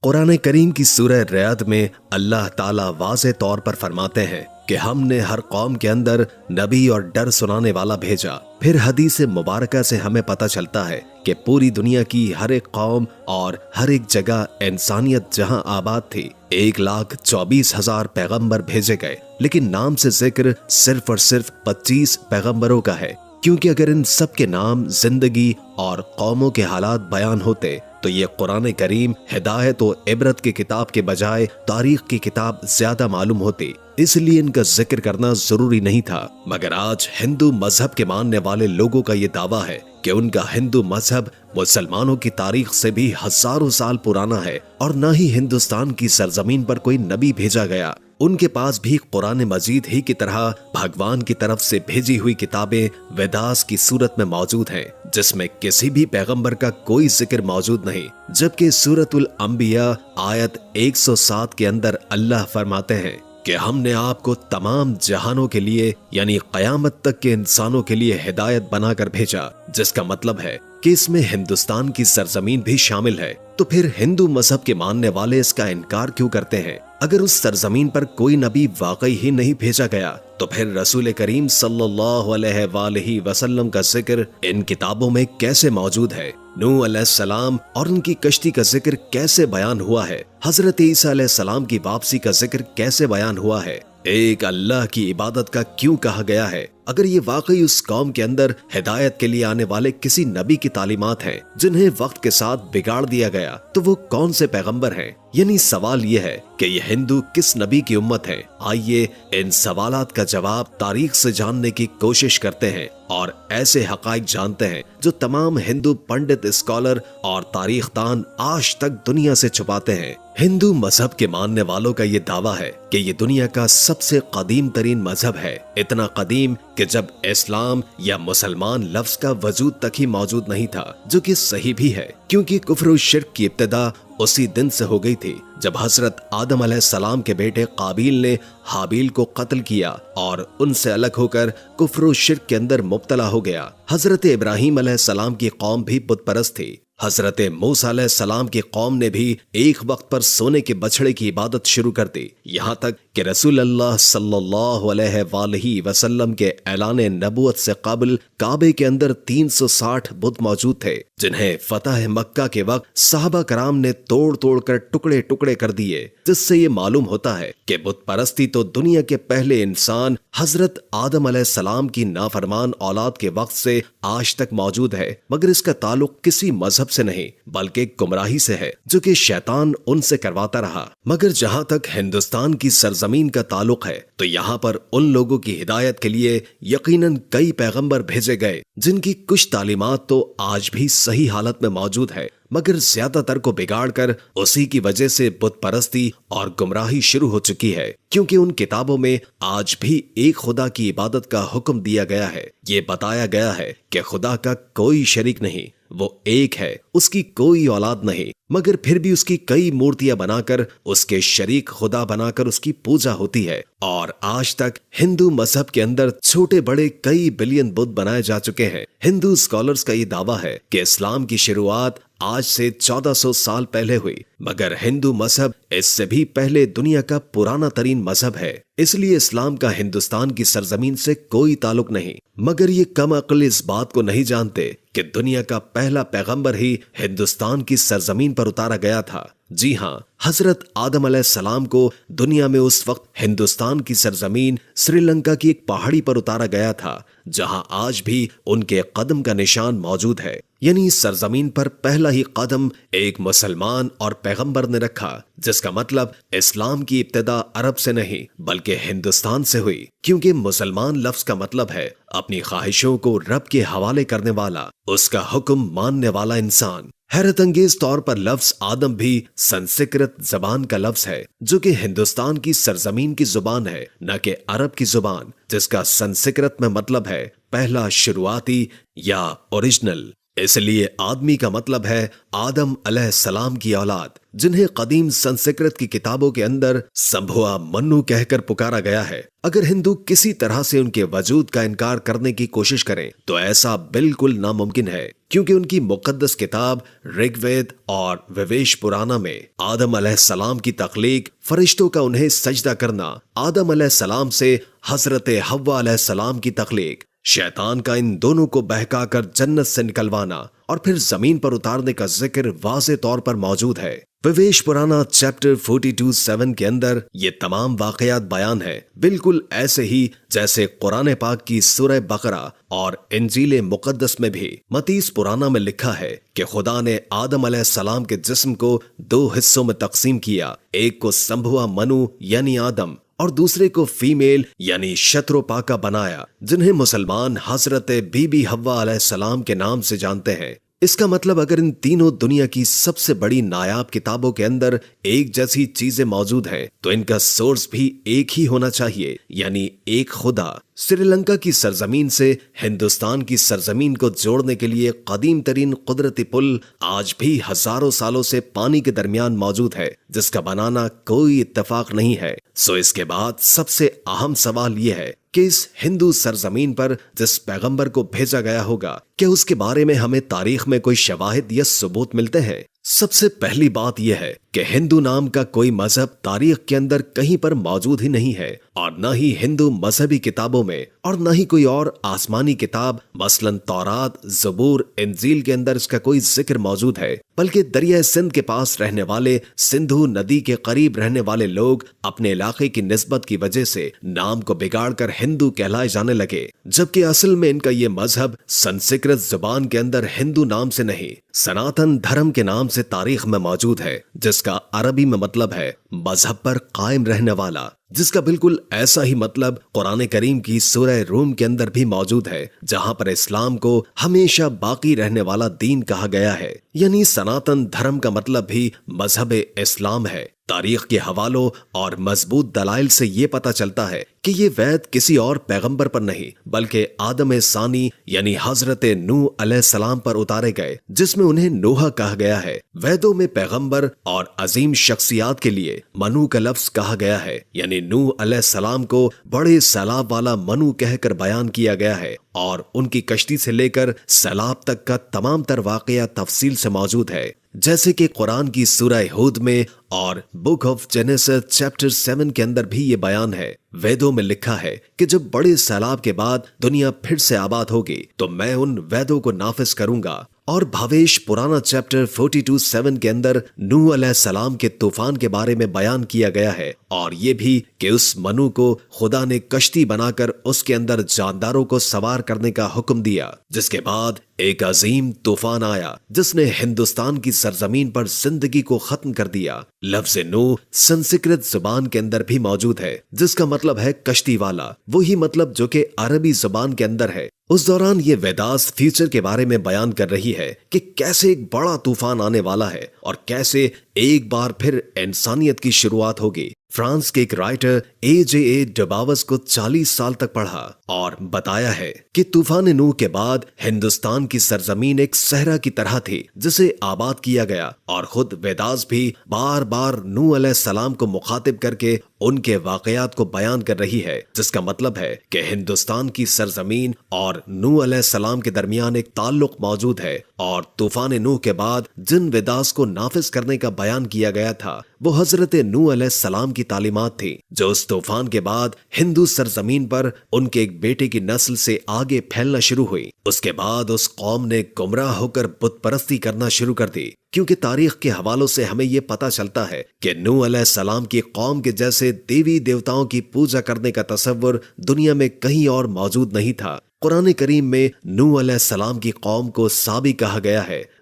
قرآن کریم کی سورہ رعد میں اللہ تعالیٰ واضح طور پر فرماتے ہیں کہ ہم نے ہر قوم کے اندر نبی اور ڈر سنانے والا بھیجا۔ پھر حدیث مبارکہ سے ہمیں پتہ چلتا ہے کہ پوری دنیا کی ہر ایک قوم اور ہر ایک جگہ انسانیت جہاں آباد تھی 1,24,000 پیغمبر بھیجے گئے، لیکن نام سے ذکر صرف اور صرف 25 پیغمبروں کا ہے، کیونکہ اگر ان سب کے نام، زندگی اور قوموں کے حالات بیان ہوتے تو یہ قرآن کریم ہدایت و عبرت کی کتاب کے بجائے تاریخ کی کتاب زیادہ معلوم ہوتی، اس لیے ان کا ذکر کرنا ضروری نہیں تھا۔ مگر آج ہندو مذہب کے ماننے والے لوگوں کا یہ دعویٰ ہے کہ ان کا ہندو مذہب مسلمانوں کی تاریخ سے بھی ہزاروں سال پرانا ہے، اور نہ ہی ہندوستان کی سرزمین پر کوئی نبی بھیجا گیا۔ ان کے پاس بھی قرآن مجید ہی کی طرح بھگوان کی طرف سے بھیجی ہوئی کتابیں ویداس کی صورت میں موجود ہیں، جس میں کسی بھی پیغمبر کا کوئی ذکر موجود نہیں، جبکہ سورۃ الانبیاء آیت 107 کے اندر اللہ فرماتے ہیں کہ ہم نے آپ کو تمام جہانوں کے لیے یعنی قیامت تک کے انسانوں کے لیے ہدایت بنا کر بھیجا، جس کا مطلب ہے کہ اس میں ہندوستان کی سرزمین بھی شامل ہے۔ تو پھر ہندو مذہب کے ماننے والے اس کا انکار کیوں کرتے ہیں؟ اگر اس سرزمین پر کوئی نبی واقعی ہی نہیں بھیجا گیا تو پھر رسول کریم صلی اللہ علیہ وآلہ وسلم کا ذکر ان کتابوں میں کیسے موجود ہے؟ نوح علیہ السلام اور ان کی کشتی کا ذکر کیسے بیان ہوا ہے؟ حضرت عیسیٰ علیہ السلام کی واپسی کا ذکر کیسے بیان ہوا ہے؟ ایک اللہ کی عبادت کا کیوں کہا گیا ہے؟ اگر یہ واقعی اس قوم کے اندر ہدایت کے لیے آنے والے کسی نبی کی تعلیمات ہیں جنہیں وقت کے ساتھ بگاڑ دیا گیا، تو وہ کون سے پیغمبر ہیں؟ یعنی سوال یہ ہے کہ یہ ہندو کس نبی کی امت ہے؟ آئیے ان سوالات کا جواب تاریخ سے جاننے کی کوشش کرتے ہیں اور ایسے حقائق جانتے ہیں جو تمام ہندو پنڈت، اسکالر اور تاریخ دان آج تک دنیا سے چھپاتے ہیں۔ ہندو مذہب کے ماننے والوں کا یہ دعویٰ ہے کہ یہ دنیا کا سب سے قدیم ترین مذہب ہے، اتنا قدیم کہ جب اسلام یا مسلمان لفظ کا وجود تک ہی موجود نہیں تھا، جو کہ صحیح بھی ہے، کیونکہ کفر و شرک کی ابتدا اسی دن سے ہو گئی تھی جب حضرت آدم علیہ السلام کے بیٹے قابیل نے حابیل کو قتل کیا اور ان سے الگ ہو کر کفر و شرک کے اندر مبتلا ہو گیا۔ حضرت ابراہیم علیہ السلام کی قوم بھی بت پرست تھی۔ حضرت موسیٰ علیہ السلام کی قوم نے بھی ایک وقت پر سونے کے بچڑے کی عبادت شروع کر دی، یہاں تک کہ رسول اللہ صلی اللہ علیہ وآلہ وسلم کے اعلان نبوت سے قبل کعبے کے اندر 360 بت موجود تھے، جنہیں فتح مکہ کے وقت صحابہ کرام نے توڑ توڑ کر ٹکڑے ٹکڑے کر دیے، جس سے یہ معلوم ہوتا ہے کہ بت پرستی تو دنیا کے پہلے انسان حضرت آدم علیہ السلام کی نافرمان اولاد کے وقت سے آج تک موجود ہے، مگر اس کا تعلق کسی مذہب سے نہیں بلکہ گمراہی سے ہے جو کہ شیطان ان سے کرواتا رہا۔ مگر جہاں تک ہندوستان کی سرزمین کا تعلق ہے تو یہاں پر ان لوگوں کی ہدایت کے لیے یقیناً کئی پیغمبر بھیجے گئے جن کی کچھ تعلیمات تو آج بھی صحیح حالت میں موجود ہے، مگر زیادہ تر کو بگاڑ کر اسی کی وجہ سے بت پرستی اور گمراہی شروع ہو چکی ہے، کیونکہ ان کتابوں میں آج بھی ایک خدا کی عبادت کا حکم دیا گیا ہے۔ یہ بتایا گیا ہے کہ خدا کا کوئی شریک نہیں، وہ ایک ہے، اس کی کوئی اولاد نہیں، مگر پھر بھی اس کی کئی مورتیاں بنا کر اس کے شریک خدا بنا کر اس کی پوجا ہوتی ہے، اور آج تک ہندو مذہب کے اندر چھوٹے بڑے کئی بلین بت بنائے جا چکے ہیں۔ ہندو اسکالرز کا یہ دعویٰ ہے کہ اسلام کی شروعات آج سے 1400 سال پہلے ہوئی، مگر ہندو مذہب اس سے بھی پہلے دنیا کا پرانا ترین مذہب ہے، اس لیے اسلام کا ہندوستان کی سرزمین سے کوئی تعلق نہیں۔ مگر یہ کم عقل اس بات کو نہیں جانتے کہ دنیا کا پہلا پیغمبر ہی ہندوستان کی سرزمین پر اتارا گیا تھا۔ جی ہاں، حضرت آدم علیہ السلام کو دنیا میں اس وقت ہندوستان کی سرزمین سری لنکا کی ایک پہاڑی پر اتارا گیا تھا، جہاں آج بھی ان کے قدم کا نشان موجود ہے، یعنی اس سرزمین پر پہلا ہی قدم ایک مسلمان اور پیغمبر نے رکھا، جس کا مطلب اسلام کی ابتدا عرب سے نہیں بلکہ ہندوستان سے ہوئی، کیونکہ مسلمان لفظ کا مطلب ہے اپنی خواہشوں کو رب کے حوالے کرنے والا، اس کا حکم ماننے والا انسان۔ حیرت انگیز طور پر لفظ آدم بھی سنسکرت زبان کا لفظ ہے، جو کہ ہندوستان کی سرزمین کی زبان ہے، نہ کہ عرب کی زبان، جس کا سنسکرت میں مطلب ہے پہلا، شروعاتی یا اوریجنل۔ اس لیے آدمی کا مطلب ہے آدم علیہ السلام کی اولاد، جنہیں قدیم سنسکرت کی کتابوں کے اندر سمبھوا منو کہہ کر پکارا گیا ہے۔ اگر ہندو کسی طرح سے ان کے وجود کا انکار کرنے کی کوشش کریں تو ایسا بالکل ناممکن ہے، کیونکہ ان کی مقدس کتاب رگ وید اور ویویش پرانا میں آدم علیہ السلام کی تخلیق، فرشتوں کا انہیں سجدہ کرنا، آدم علیہ السلام سے حضرت حوا علیہ السلام کی تخلیق، شیطان کا ان دونوں کو بہکا کر جنت سے نکلوانا اور پھر زمین پر اتارنے کا ذکر واضح طور پر موجود ہے۔ ویویش پرانا چیپٹر 42:7 کے اندر یہ تمام واقعات بیان ہے، بالکل ایسے ہی جیسے قرآن پاک کی سورہ بقرہ اور انجیل مقدس میں بھی۔ متیس پرانا میں لکھا ہے کہ خدا نے آدم علیہ السلام کے جسم کو 2 حصوں میں تقسیم کیا، ایک کو سمبھوا منو یعنی آدم اور دوسرے کو فیمیل یعنی شتروپاکا بنایا، جنہیں مسلمان حضرت بی بی حوا علیہ السلام کے نام سے جانتے ہیں۔ اس کا مطلب اگر ان تینوں دنیا کی سب سے بڑی نایاب کتابوں کے اندر ایک جیسی چیزیں موجود ہیں تو ان کا سورس بھی ایک ہی ہونا چاہیے، یعنی ایک خدا۔ سری لنکا کی سرزمین سے ہندوستان کی سرزمین کو جوڑنے کے لیے قدیم ترین قدرتی پل آج بھی ہزاروں سالوں سے پانی کے درمیان موجود ہے، جس کا بنانا کوئی اتفاق نہیں ہے۔ سو اس کے بعد سب سے اہم سوال یہ ہے کہ اس ہندو سرزمین پر جس پیغمبر کو بھیجا گیا ہوگا، کیا اس کے بارے میں ہمیں تاریخ میں کوئی شواہد یا ثبوت ملتے ہیں؟ سب سے پہلی بات یہ ہے کہ ہندو نام کا کوئی مذہب تاریخ کے اندر کہیں پر موجود ہی نہیں ہے، اور نہ ہی ہندو مذہبی کتابوں میں، اور نہ ہی کوئی اور آسمانی کتاب مثلا تورات، زبور، انجیل کے اندر اس کا کوئی ذکر موجود ہے۔ بلکہ دریائے سندھ کے پاس رہنے والے، سندھو ندی کے قریب رہنے والے لوگ اپنے علاقے کی نسبت کی وجہ سے نام کو بگاڑ کر ہندو کہلائے جانے لگے، جبکہ اصل میں ان کا یہ مذہب سنسکرت زبان کے اندر ہندو نام سے نہیں، سناتن دھرم کے نام سے تاریخ میں موجود ہے، جس کا عربی میں مطلب ہے مذہب پر قائم رہنے والا، جس کا بالکل ایسا ہی مطلب قرآن کریم کی سورہ روم کے اندر بھی موجود ہے، جہاں پر اسلام کو ہمیشہ باقی رہنے والا دین کہا گیا ہے، یعنی سناتن دھرم کا مطلب بھی مذہب اسلام ہے۔ تاریخ کے حوالوں اور مضبوط دلائل سے یہ پتہ چلتا ہے کہ یہ وید کسی اور پیغمبر پر نہیں بلکہ آدم ثانی یعنی حضرت نوح علیہ السلام پر اتارے گئے، جس میں انہیں نوح کہا گیا ہے۔ ویدوں میں پیغمبر اور عظیم شخصیات کے لیے منو کا لفظ کہا گیا ہے، یعنی نوح علیہ السلام کو بڑے سیلاب والا منو کہہ کر بیان کیا گیا ہے، اور ان کی کشتی سے لے کر سیلاب تک کا تمام تر واقعہ تفصیل سے موجود ہے، جیسے کہ قرآن کی سورہ ہود میں اور بک آف جینیسس چیپٹر 7 کے اندر بھی یہ بیان ہے۔ ویدوں میں لکھا ہے کہ جب بڑے سیلاب کے بعد دنیا پھر سے آباد ہوگی تو میں ان ویدوں کو نافذ کروں گا، اور بھاویش پرانا چیپٹر 42:7 کے اندر نوح علیہ السلام کے طوفان کے بارے میں بیان کیا گیا ہے، اور یہ بھی کہ اس منو کو خدا نے کشتی بنا کر اس کے اندر جانداروں کو سوار کرنے کا حکم دیا، جس کے بعد ایک عظیم طوفان آیا جس نے ہندوستان کی سرزمین پر زندگی کو ختم کر دیا۔ لفظ نوح سنسکرت زبان کے اندر بھی موجود ہے، جس کا مطلب ہے کشتی والا، وہی مطلب جو کہ عربی زبان کے اندر ہے۔ اس دوران یہ ویداس فیوچر کے بارے میں بیان کر رہی ہے کہ کیسے ایک بڑا طوفان آنے والا ہے اور کیسے ایک بار پھر انسانیت کی شروعات ہوگی۔ فرانس کے ایک رائٹر اے ڈباوس کو 40 سال تک پڑھا اور بتایا ہے کہ طوفان نوح کے بعد ہندوستان کی سرزمین ایک صحرا کی طرح تھی جسے آباد کیا گیا، اور خود ویداس بھی بار بار نوح علیہ السلام کو مخاطب کر کے ان کے واقعات کو بیان کر رہی ہے، جس کا مطلب ہے کہ ہندوستان کی سرزمین اور نوح علیہ السلام کے درمیان ایک تعلق موجود ہے، اور طوفان نوح کے بعد جن ویداس کو نافذ کرنے کا بیان کیا گیا تھا وہ حضرت نوح علیہ السلام کی تعلیمات تھی، جو اس طوفان کے بعد ہندو سرزمین پر ان کے ایک بیٹے کی نسل سے آگے پھیلنا شروع ہوئی۔ اس کے بعد اس قوم نے گمراہ ہو کر بت پرستی کرنا شروع کر دی، کیونکہ تاریخ کے حوالوں سے ہمیں یہ پتہ چلتا ہے کہ نوح علیہ السلام کی قوم کے جیسے دیوی دیوتاؤں کی پوجا کرنے کا تصور دنیا میں کہیں اور موجود نہیں تھا۔ قرآن کریم میں نوح علیہ السلام کی قوم کو سابی کہا گیا ہے،